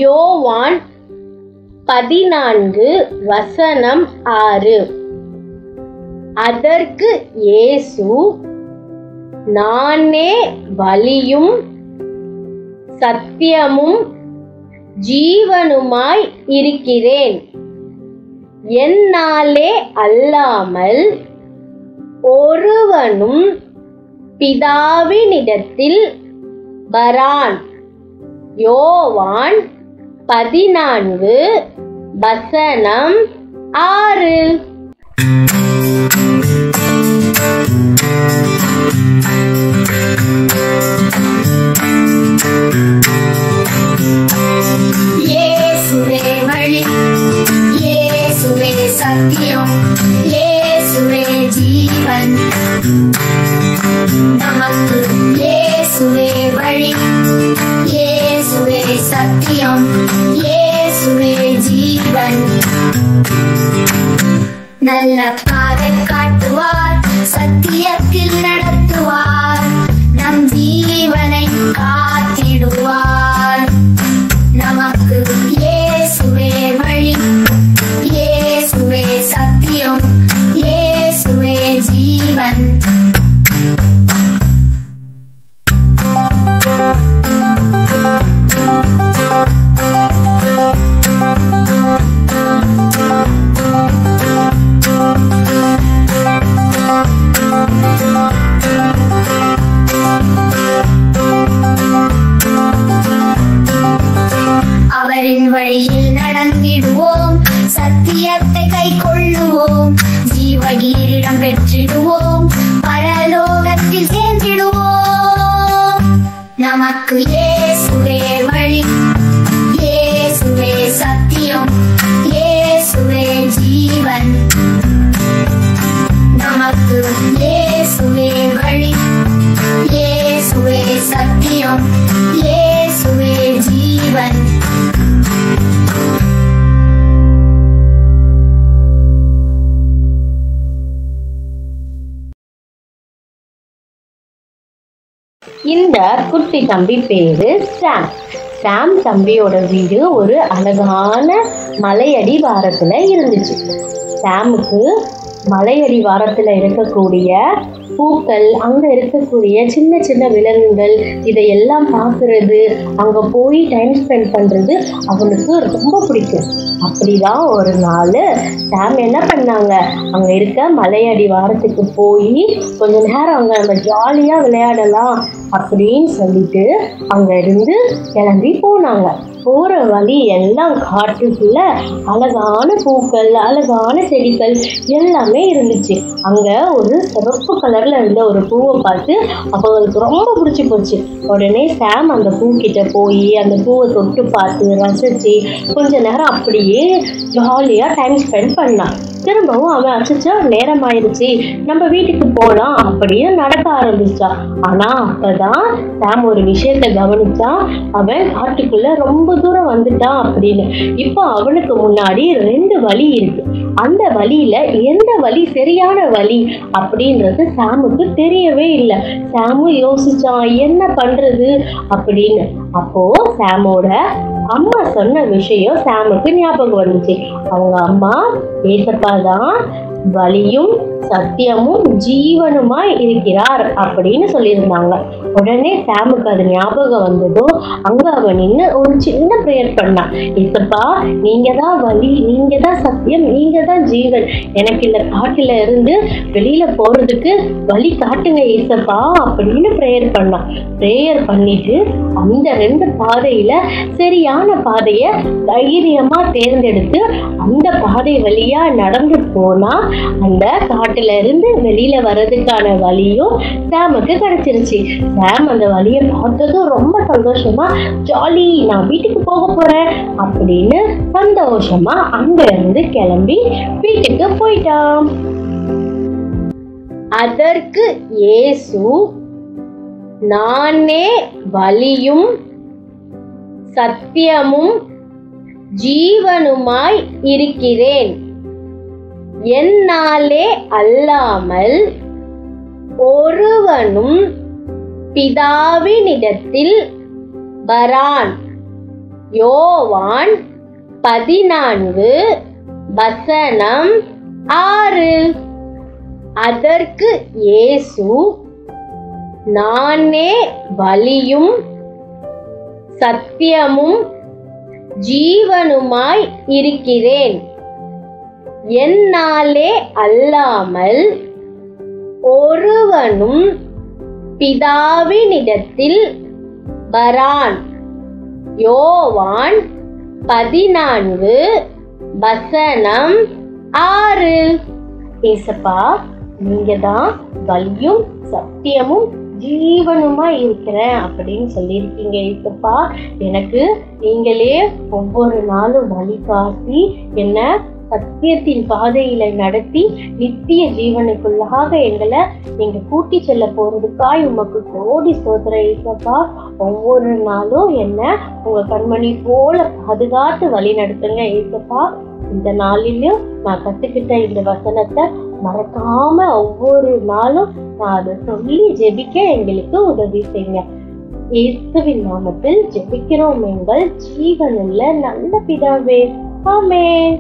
யோவான் 14:6. அதற்கு இயேசு, நானே வழியும் சத்தியமும் ஜீவனுமாய் இருக்கிறேன். என்னாலே அல்லாமல் ஒருவனும் பிதாவினிடத்தில் வரான். யோவான் 14:6. இயேசுவே வழி, இயேசுவே சத்தியம், இயேசுவே ஜீவன். நமக்கு இயேசுவே வழி, இயேசுவே சத்தியம், இயேசுவே ஜீவன். நல்ல பாதை காட்டுவார், சத்தியத்தில் நடத்துவார், நம் ஜீவனை காத்திடுவார். நமக்கு இயேசுவே வழி, இயேசுவே சத்தியம், இயேசுவே ஜீவன். அவரின் வழியில் நடந்திடுவோம், சத்தியத்தை கை கொள்ளுவோம், ஜீவகிரீடம் பெற்றிடுவோம், பரலோகத்தில் சேர்ந்திடுவோம். நமக்கு இயேசுவே வழி, இயேசுவே சத்தியம், இயேசுவே ஜீவன். நமக்கு இயேசுவே வழி, இயேசுவே சத்தியம், இயேசுவே ஜீவன். இந்த குட்டி தம்பி பேரு சாம். சாம் தம்பியோட வீடு ஒரு அழகான மலையடி வாரத்துல இருந்துச்சு. சாமுக்கு மலையடி வாரத்துல இருக்கக்கூடிய பூக்கள், அங்க இருக்கக்கூடிய சின்ன சின்ன விலங்குகள், இதையெல்லாம் பார்க்கறது, அங்க போய் டைம் ஸ்பெண்ட் பண்றது அவனுக்கு ரொம்ப பிடிக்கும். அப்படிதான் ஒரு நாள் சாம் என்ன பண்ணாங்க, அங்க இருக்க மலையடி வாரத்துக்கு போய் கொஞ்ச நேரம் அங்க நம்ம ஜாலியா விளையாடலாம் அப்படின்னு சொல்லிட்டு அங்க இருந்து கிளம்பி போனாங்க. போற வழி எல்லாம் காட்டுக்குள்ள அழகான பூக்கள், அழகான செடிகள் எல்லாமே இருந்துச்சு. அங்க ஒரு சிவப்பு கலர்ல இருந்த ஒரு பூவை பார்த்து அவங்களுக்கு ரொம்ப பிடிச்சி போச்சு. உடனே சாம் அந்த பூ கிட்ட போய் அந்த பூவை தொட்டு பார்த்து ரசிச்சு கொஞ்ச நேரம் அப்படியே ஜாலியா டைம் ஸ்பெண்ட் பண்ணான். திரும்பவும் அவன் அச்சா நேரம் ஆயிடுச்சு, நம்ம வீட்டுக்கு போலாம் அப்படின்னு நடக்க ஆரம்பிச்சான். ஆனா அப்பதான் சாம் ஒரு விஷயத்த கவனிச்சான். அவன் காட்டுக்குள்ள ரொம்ப தூரம் வந்துட்டான் அப்படின்னு. இப்போ அவனுக்கு முன்னாடி 2 வழி இருக்கு. அந்த வழியில எந்த வழி சரியான வழி அப்படின்றது சாமுக்கு தெரியவே இல்லை. சாமு யோசிச்சான் என்ன பண்றது அப்படின்னு. அப்போ சாமோட அம்மா சொன்ன விஷயம் சாமுக்கு ஞாபகம் வந்துச்சு. அவங்க அம்மா ஏசப்பா தான் வழியும் சத்தியமும் ஜீவனுமாய் இருக்கிறார் அப்படின்னு சொல்லியிருந்தாங்க. உடனே சாமுக்கு அது ஞாபகம் வந்ததும் அங்க அவன் நின்று ஒரு சின்ன ப்ரேயர் பண்ணான். ஏசப்பா, நீங்க தான் வழி, நீங்க தான் சத்தியம், நீங்க தான் ஜீவன். எனக்கு இந்த காட்டுல இருந்து வெளியில போறதுக்கு வழி காட்டுங்க ஏசப்பா அப்படின்னு ப்ரேயர் பண்ணான். ப்ரேயர் பண்ணிட்டு அந்த 2 பாதையில சரியான பாதைய தைரியமா தேர்ந்தெடுத்து அந்த பாதை வழியா நடந்து போனா அந்த காட்டுல இருந்து வெளியில வர்றதுக்கான வழியும் சாமுக்கு கிடைச்சிருச்சு. சாம் அந்த வழியை பார்த்ததும் ரொம்ப சந்தோஷமா, ஜாலி, நான் வீட்டுக்கு போக போறேன் அப்படின்னு சந்தோஷமா அங்க இருந்து கிளம்பி வீட்டுக்கு போயிட்டான். அதற்கு இயேசு, நானே வழியும் சத்தியமும் ஜீவனுமாய் இருக்கிறேன். என்னாலே அல்லாமல் ஒருவனும் பிதாவினிடத்தில் வரான். யோவான் 14:6. அதற்கு இயேசு, நானே வழியும் சத்தியமும் ஜீவனுமாய் இருக்கிறேன். என்னாலே அல்லாமல் ஒருவனும் பிதாவினிடத்தில் வரான். யோவான் 14:6. ஏசப்பா, நீங்க தான் வழியும் சத்தியமும் ஜீவனுமா இருக்கிறேன் அப்படின்னு சொல்லியிருக்கீங்க. ஏசப்பா, எனக்கு நீங்களே ஒவ்வொரு நாளும் வழிகாட்டி என்ன சத்தியத்தின் பாதையில நடத்தி நித்திய ஜீவனுக்குள்ளாக எங்களை நீங்க கூட்டி செல்ல போறதுக்காய் உமக்கு கோடி ஸ்தோத்திரம் ஏசப்பா. ஒவ்வொரு நாளும் என்ன உங்க கண்மணி போல பாதுகாத்து வழி நடத்துங்க ஏசப்பா. இந்த நாளிலும் நான் கத்துக்கிட்ட இந்த வசனத்தை மறக்காம ஒவ்வொரு நாளும் நான் அதை சொல்லி ஜெபிக்க எங்களுக்கு உதவி செய்யுங்க. இயேசுவின் நாமத்தில் ஜெபிக்கிறோம் எங்கள் ஜீவனுள்ள நல்ல பிதாவே. ஆமென்.